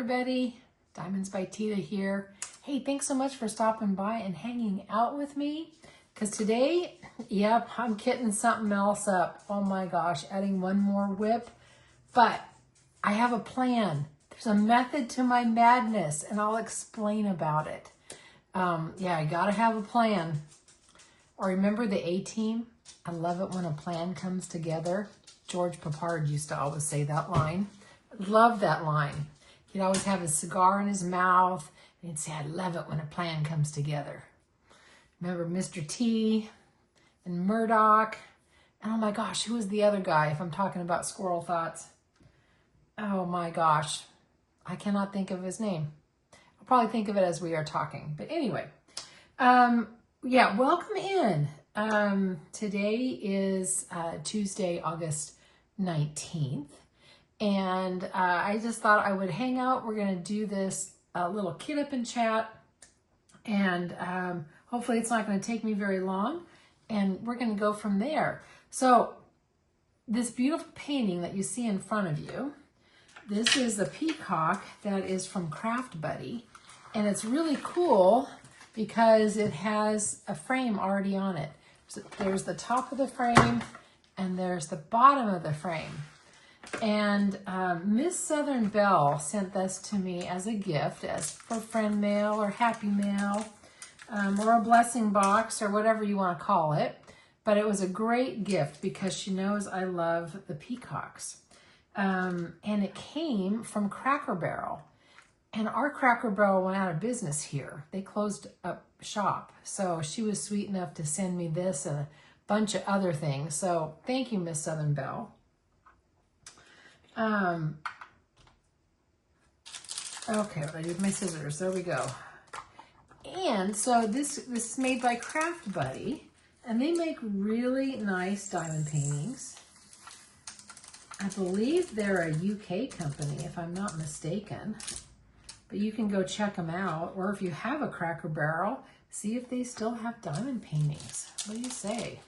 everybody, Diamonds by Teeda here. Hey, thanks so much for stopping by and hanging out with me. Because today, yep, I'm kitting something else up. Oh my gosh, adding one more whip. But I have a plan. There's a method to my madness and I'll explain about it. Yeah, I gotta have a plan. Or remember the A-Team? I love it when a plan comes together. George Papard used to always say that line. Love that line. He'd always have his cigar in his mouth, and he'd say, I love it when a plan comes together. Remember Mr. T and Murdoch? And oh my gosh, who was the other guy if I'm talking about squirrel thoughts? Oh my gosh, I cannot think of his name. I'll probably think of it as we are talking. But anyway, yeah, welcome in. Today is Tuesday, August 19th. And I just thought I would hang out. We're going to do this little kit up and chat. And hopefully it's not going to take me very long. And we're going to go from there. So this beautiful painting that you see in front of you, this is the peacock that is from Craft Buddy. And it's really cool because it has a frame already on it. So there's the top of the frame and there's the bottom of the frame. And Miss Southern Belle sent this to me as a gift, as for friend mail or happy mail, or a blessing box or whatever you want to call it. But it was a great gift because she knows I love the peacocks. And it came from Cracker Barrel. And our Cracker Barrel went out of business here. They closed up shop. So she was sweet enough to send me this and a bunch of other things. So thank you, Miss Southern Belle. Okay, what do I do with my scissors? There we go. And so this is made by Craft Buddy, and they make really nice diamond paintings. I believe they're a UK company, if I'm not mistaken. But you can go check them out, or if you have a Cracker Barrel, see if they still have diamond paintings. What do you say?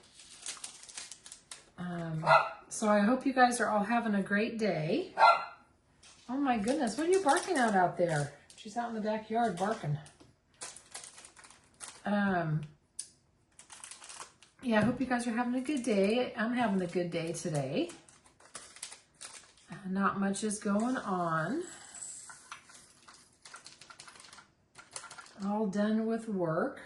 So I hope you guys are all having a great day. Oh my goodness, what are you barking at out there? She's out in the backyard barking. Yeah, I hope you guys are having a good day. I'm having a good day today. Not much is going on. All done with work.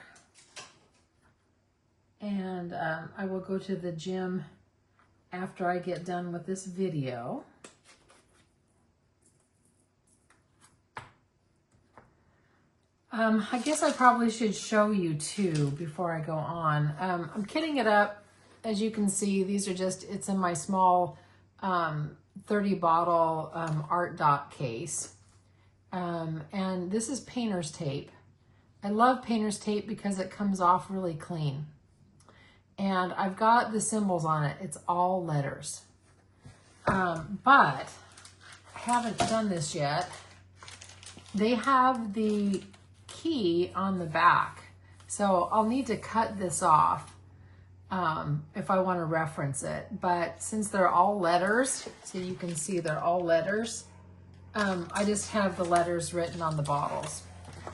And I will go to the gym after I get done with this video. I guess I probably should show you too before I go on. I'm kitting it up. As you can see, these are just, it's in my small 30 bottle art dot case. And this is painter's tape. I love painter's tape because it comes off really clean. And I've got the symbols on it. It's all letters. But I haven't done this yet. They have the key on the back. So I'll need to cut this off if I want to reference it. But since they're all letters, so you can see they're all letters, I just have the letters written on the bottles.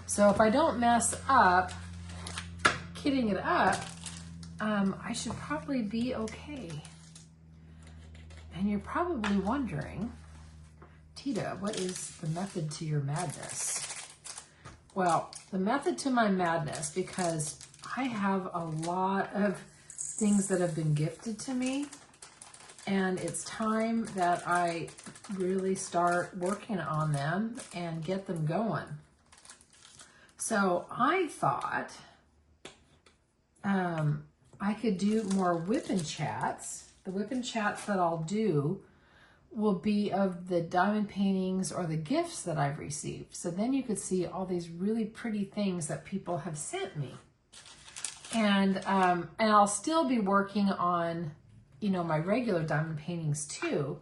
So if I don't mess up kitting it up, I should probably be okay. And you're probably wondering, Teeda, what is the method to your madness? Well, the method to my madness, because I have a lot of things that have been gifted to me, and it's time that I really start working on them and get them going. So I thought I could do more whip and chats. The whip and chats that I'll do will be of the diamond paintings or the gifts that I've received. So then you could see all these really pretty things that people have sent me. And I'll still be working on, you know, my regular diamond paintings too.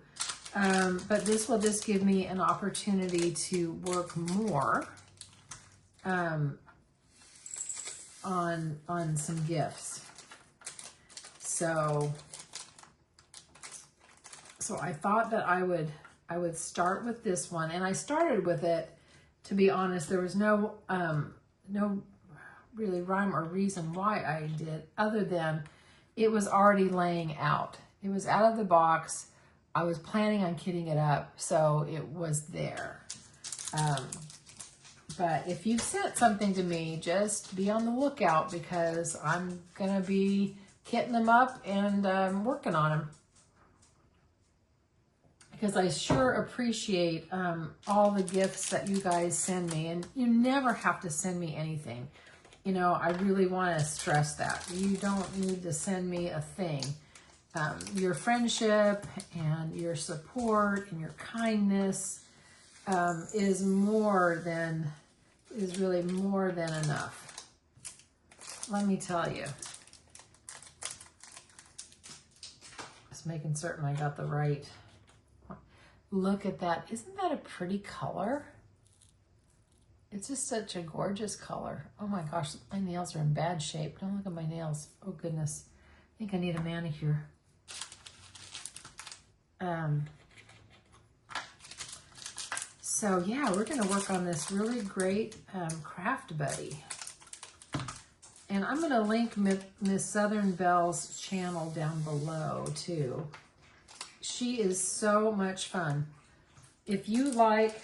But this will just give me an opportunity to work more on some gifts. So I thought that I would start with this one, and I started with it to be honest, there was no really rhyme or reason why I did, other than it was already laying out. It was out of the box. I was planning on kitting it up, so it was there. But if you sent something to me, just be on the lookout, because I'm gonna be kitting them up and working on them. Because I sure appreciate all the gifts that you guys send me. And you never have to send me anything. You know, I really want to stress that. You don't need to send me a thing. Your friendship and your support and your kindness is really more than enough. Let me tell you. Just making certain I got the right. Look at that. Isn't that a pretty color? It's just such a gorgeous color. Oh my gosh, my nails are in bad shape. Don't look at my nails. Oh goodness. I think I need a manicure. So yeah, we're going to work on this really great craft buddy. And I'm going to link Miss Southern Belle's channel down below too. She is so much fun. If you like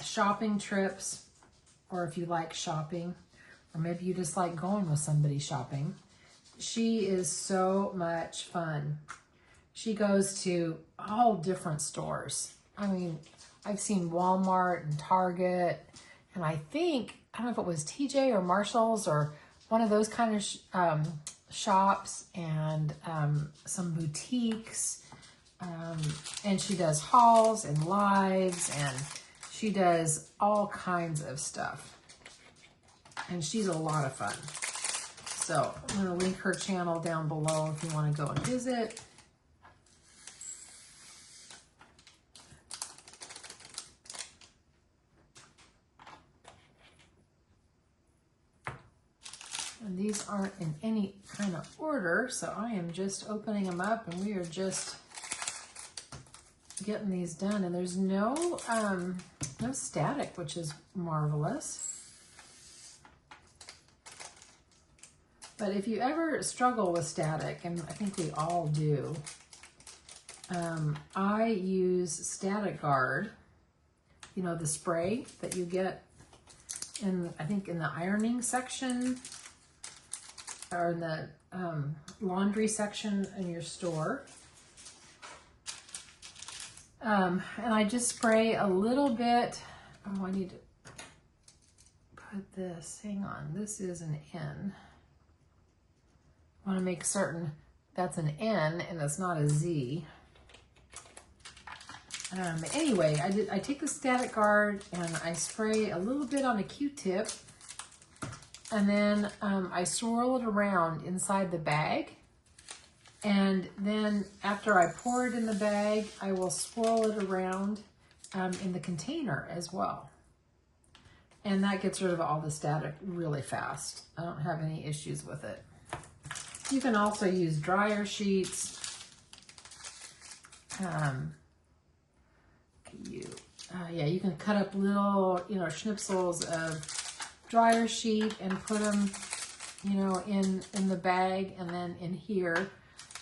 shopping trips, or if you like shopping, or maybe you just like going with somebody shopping, she is so much fun. She goes to all different stores. I mean, I've seen Walmart and Target, and I don't know if it was TJ or Marshall's or one of those kind of shops, and some boutiques. And she does hauls and lives, and she does all kinds of stuff. And she's a lot of fun. So I'm going to link her channel down below if you want to go and visit. And these aren't in any kind of order, so I am just opening them up, and we are just getting these done. And there's no static, which is marvelous. But if you ever struggle with static, and I think we all do, I use Static Guard, you know, the spray that you get I think in the ironing section, or in the laundry section in your store. And I just spray a little bit. Oh, I need to put this, hang on, this is an N. I want to make certain that's an N and it's not a Z. Anyway, I take the Static Guard and I spray a little bit on a Q-tip, and then I swirl it around inside the bag. And then after I pour it in the bag, I will swirl it around in the container as well. And that gets rid of all the static really fast. I don't have any issues with it. You can also use dryer sheets. Yeah, you can cut up little, schnipsels of dryer sheet and put them, in the bag and then in here.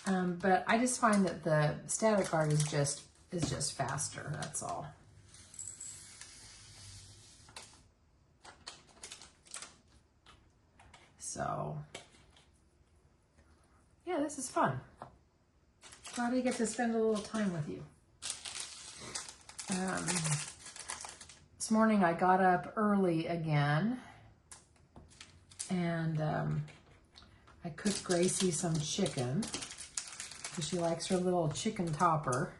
But I just find that the Static Guard is just faster. That's all. So, yeah, this is fun. Glad I get to spend a little time with you. This morning I got up early again, and I cooked Gracie some chicken because she likes her little chicken topper.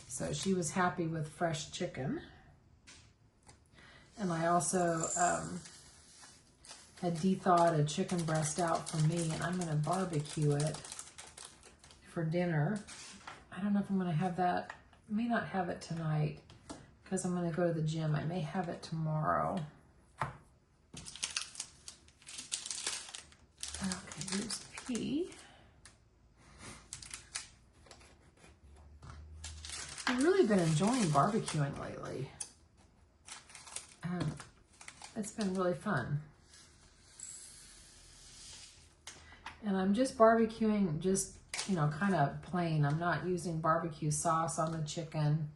So she was happy with fresh chicken. And I also had de-thawed a chicken breast out for me, and I'm going to barbecue it for dinner. I don't know if I'm going to have that. I may not have it tonight because I'm going to go to the gym. I may have it tomorrow. Okay, here's the pea. It really been enjoying barbecuing lately. It's been really fun. And I'm just barbecuing just, you know, kind of plain. I'm not using barbecue sauce on the chicken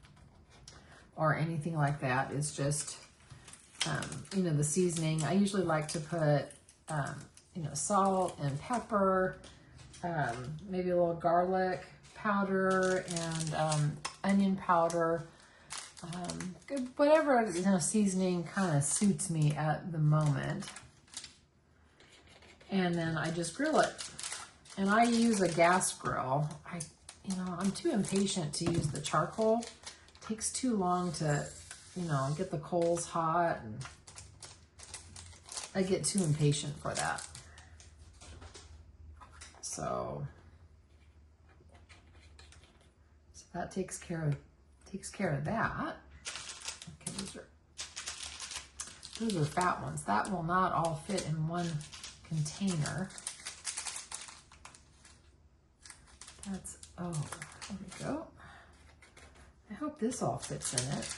or anything like that. It's just, you know, the seasoning. I usually like to put, you know, salt and pepper, maybe a little garlic powder and onion powder. Whatever, you know, seasoning kind of suits me at the moment. And then I just grill it. And I use a gas grill. You know, I'm too impatient to use the charcoal. It takes too long to, you know, get the coals hot, and I get too impatient for that. So that takes care of that. Okay, those are fat ones. That will not all fit in one container. That's, oh, there we go. I hope this all fits in it.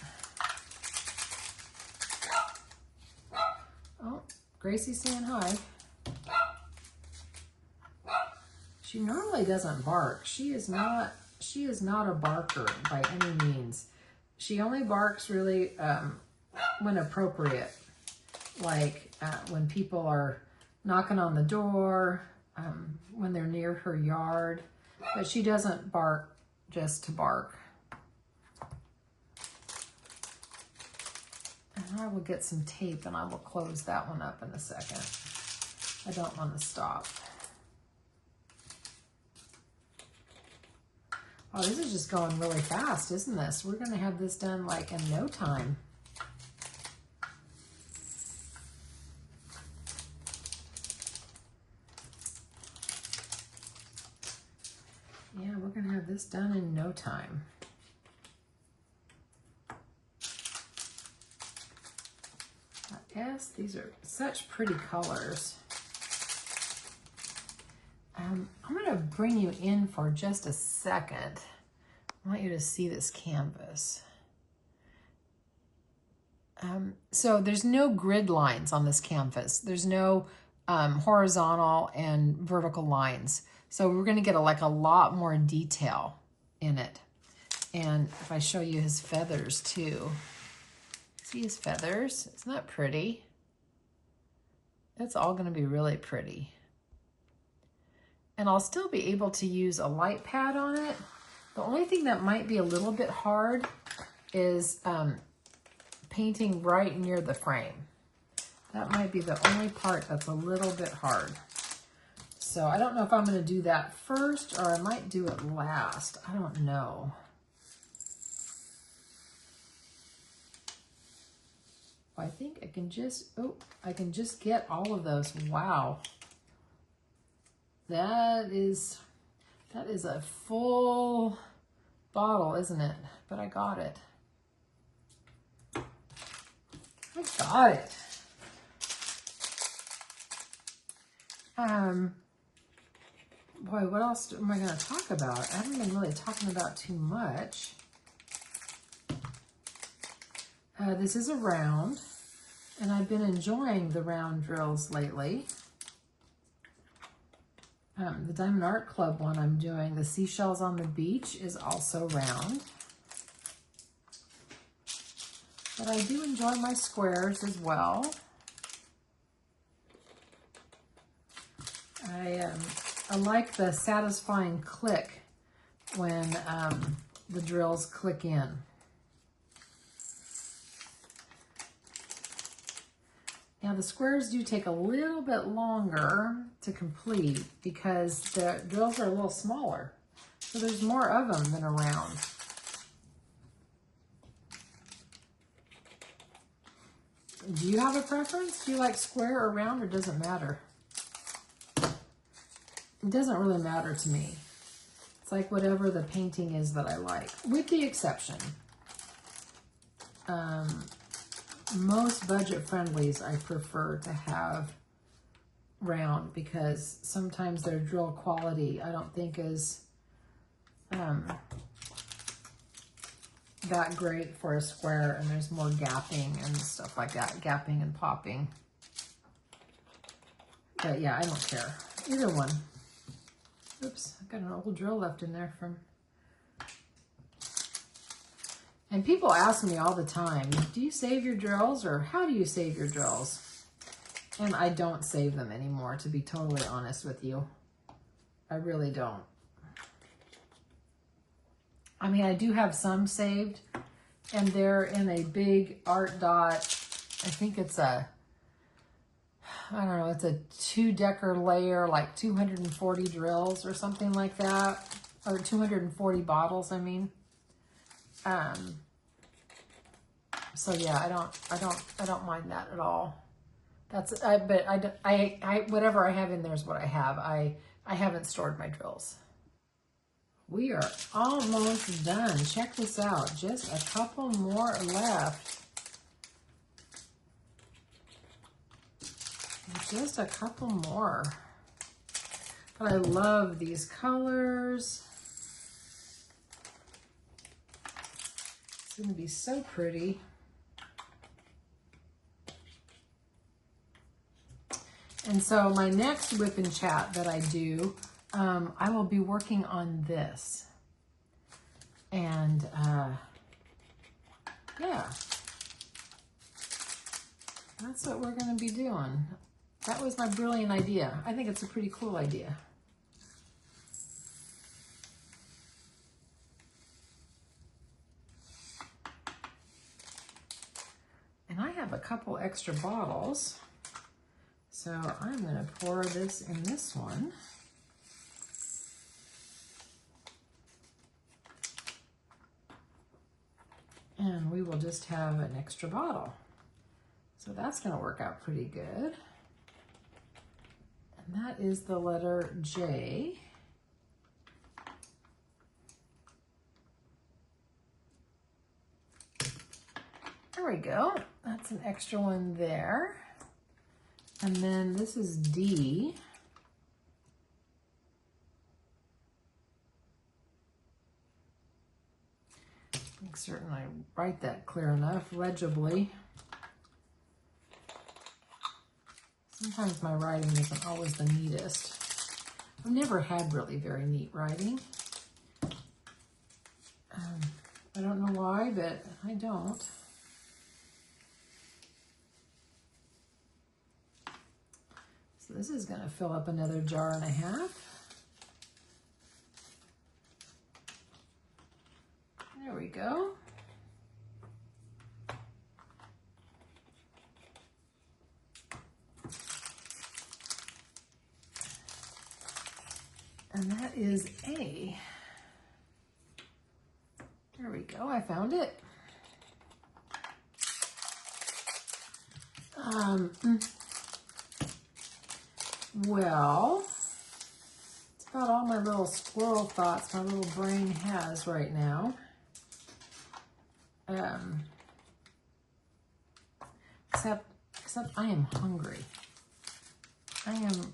Oh, Gracie's saying hi. She normally doesn't bark. She is not a barker by any means. She only barks really when appropriate, like when people are knocking on the door, when they're near her yard, but she doesn't bark just to bark. And I will get some tape and I will close that one up in a second. I don't want to stop. Oh, this is just going really fast, isn't this? We're going to have this done like in no time. Yeah, we're going to have this done in no time. Yes, these are such pretty colors. I'm going to bring you in for just a second. I want you to see this canvas. So there's no grid lines on this canvas. There's no horizontal and vertical lines. So we're going to get a lot more detail in it. And if I show you his feathers too. See his feathers? Isn't that pretty? It's all going to be really pretty. And I'll still be able to use a light pad on it. The only thing that might be a little bit hard is painting right near the frame. That might be the only part that's a little bit hard. So I don't know if I'm going to do that first or I might do it last. I don't know. I think I can just, I can just get all of those. Wow. That is a full bottle, isn't it? But I got it. I got it. Boy, what else am I going to talk about? I haven't been really talking about too much. This is a round, and I've been enjoying the round drills lately. The Diamond Art Club one I'm doing, the Seashells on the Beach, is also round. But I do enjoy my squares as well. I like the satisfying click when the drills click in. Now the squares do take a little bit longer to complete because the drills are a little smaller. So there's more of them than a round. Do you have a preference? Do you like square or round, or does it matter? It doesn't really matter to me. It's like whatever the painting is that I like, with the exception. Most budget friendlies I prefer to have round because sometimes their drill quality I don't think is that great for a square, and there's more gapping and stuff like that, gapping and popping. But yeah, I don't care. Either one. Oops, I've got an old drill left in there from... And people ask me all the time, do you save your drills, or how do you save your drills? And I don't save them anymore, to be totally honest with you. I really don't. I mean, I do have some saved, and they're in a big art dot. I think it's a, I don't know, it's a 2-decker layer, like 240 drills or something like that, or 240 bottles, I mean. So yeah, I don't mind that at all. That's, but I whatever I have in there is what I have. I haven't stored my drills. We are almost done. Check this out. Just a couple more left. Just a couple more. But I love these colors. It's going to be so pretty. And so my next whip and chat that I do, I will be working on this. And yeah, that's what we're going to be doing. That was my brilliant idea. I think it's a pretty cool idea. And I have a couple extra bottles. So I'm going to pour this in this one. And we will just have an extra bottle. So that's going to work out pretty good. And that is the letter J. There we go. That's an extra one there. And then this is D. Make certain I write that clear enough, legibly. Sometimes my writing isn't always the neatest. I've never had really very neat writing. I don't know why, but I don't. So this is going to fill up another jar and a half. There we go. And that is A. There we go, I found it. Well, it's about all my little squirrel thoughts my little brain has right now. Except I am hungry. I am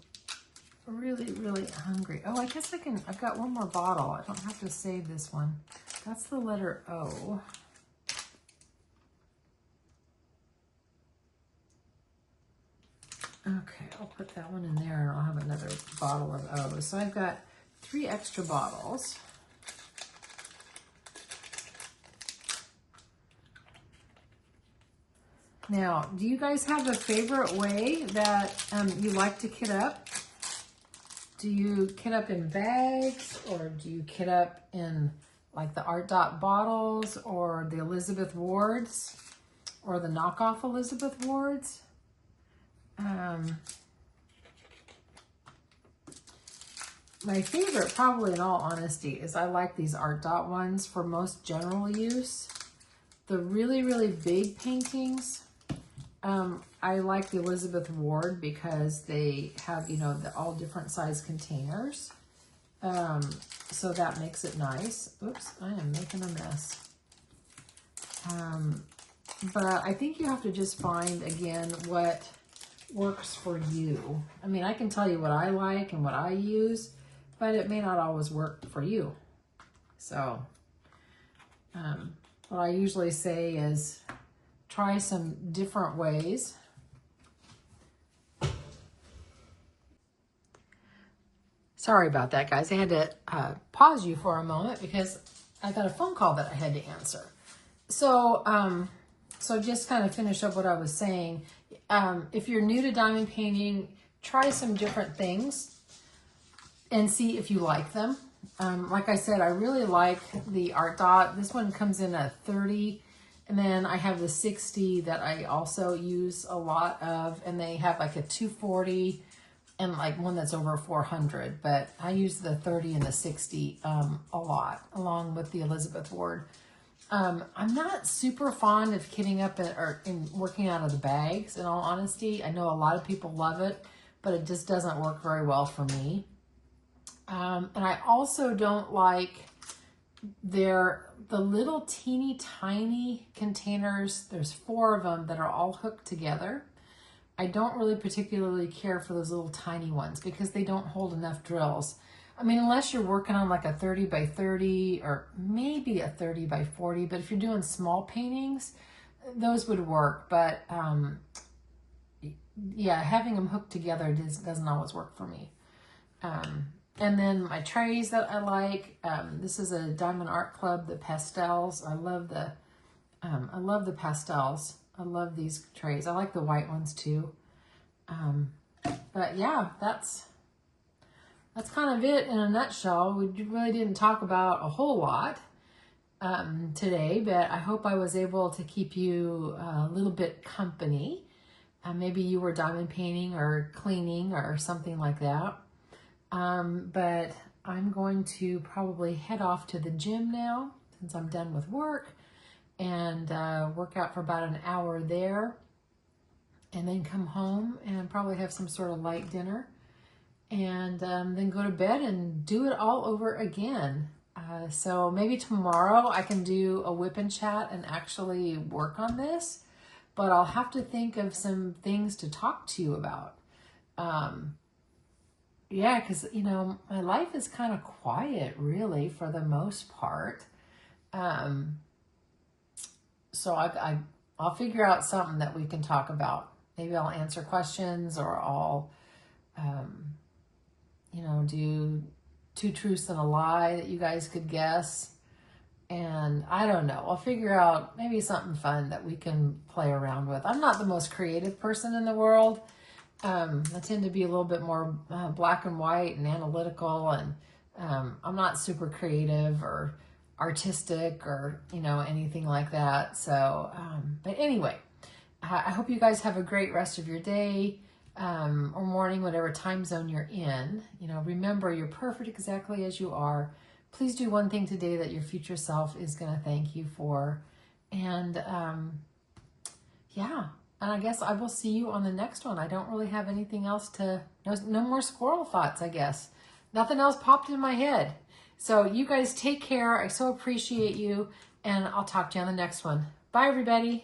really, really hungry. Oh, I guess I've got one more bottle. I don't have to save this one. That's the letter O. Okay, I'll put that one in there and I'll have another bottle of O. So I've got 3 extra bottles. Now, do you guys have a favorite way that you like to kit up? Do you kit up in bags, or do you kit up in like the Art Dot bottles, or the Elizabeth Wards, or the knockoff Elizabeth Wards? My favorite, probably in all honesty, is I like these Art Dot ones for most general use. The really, really big paintings, I like the Elizabeth Ward because they have, you know, all different size containers. So that makes it nice. Oops, I am making a mess. But I think you have to just find, again, what works for you. I mean, I can tell you what I like and what I use, but it may not always work for you. So, what I usually say is try some different ways. Sorry about that, guys. I had to pause you for a moment because I got a phone call that I had to answer. So, so just kind of finish up what I was saying. If you're new to diamond painting, try some different things and see if you like them. Like I said, I really like the Art Dot. This one comes in at 30, and then I have the 60 that I also use a lot of, and they have like a 240 and like one that's over 400, but I use the 30 and the 60 a lot, along with the Elizabeth Ward. I'm not super fond of kitting up in working out of the bags, in all honesty. I know a lot of people love it, but it just doesn't work very well for me. And I also don't like the little teeny tiny containers. There's 4 of them that are all hooked together. I don't really particularly care for those little tiny ones because they don't hold enough drills. I mean, unless you're working on like a 30 by 30 or maybe a 30 by 40, but if you're doing small paintings, those would work. But yeah, having them hooked together doesn't always work for me. And then my trays that I like, this is a Diamond Art Club, the pastels. I love the pastels. I love these trays. I like the white ones too. But yeah, that's kind of it in a nutshell. We really didn't talk about a whole lot today, but I hope I was able to keep you a little bit company. Maybe you were diamond painting or cleaning or something like that. But I'm going to probably head off to the gym now since I'm done with work, and work out for about an hour there, and then come home and probably have some sort of light dinner, and then go to bed and do it all over again. So maybe tomorrow I can do a whip and chat and actually work on this, but I'll have to think of some things to talk to you about. Yeah, because, you know, my life is kind of quiet, really, for the most part. So I'll figure out something that we can talk about. Maybe I'll answer questions, or I'll, you know, do 2 truths and a lie that you guys could guess. And I don't know. I'll figure out maybe something fun that we can play around with. I'm not the most creative person in the world. I tend to be a little bit more black and white and analytical, and I'm not super creative or artistic or, you know, anything like that. So, but anyway, I hope you guys have a great rest of your day or morning, whatever time zone you're in. You know, remember, you're perfect exactly as you are. Please do one thing today that your future self is going to thank you for. And yeah. And I guess I will see you on the next one. I don't really have anything else no more squirrel thoughts, I guess. Nothing else popped in my head. So you guys take care. I so appreciate you. And I'll talk to you on the next one. Bye, everybody.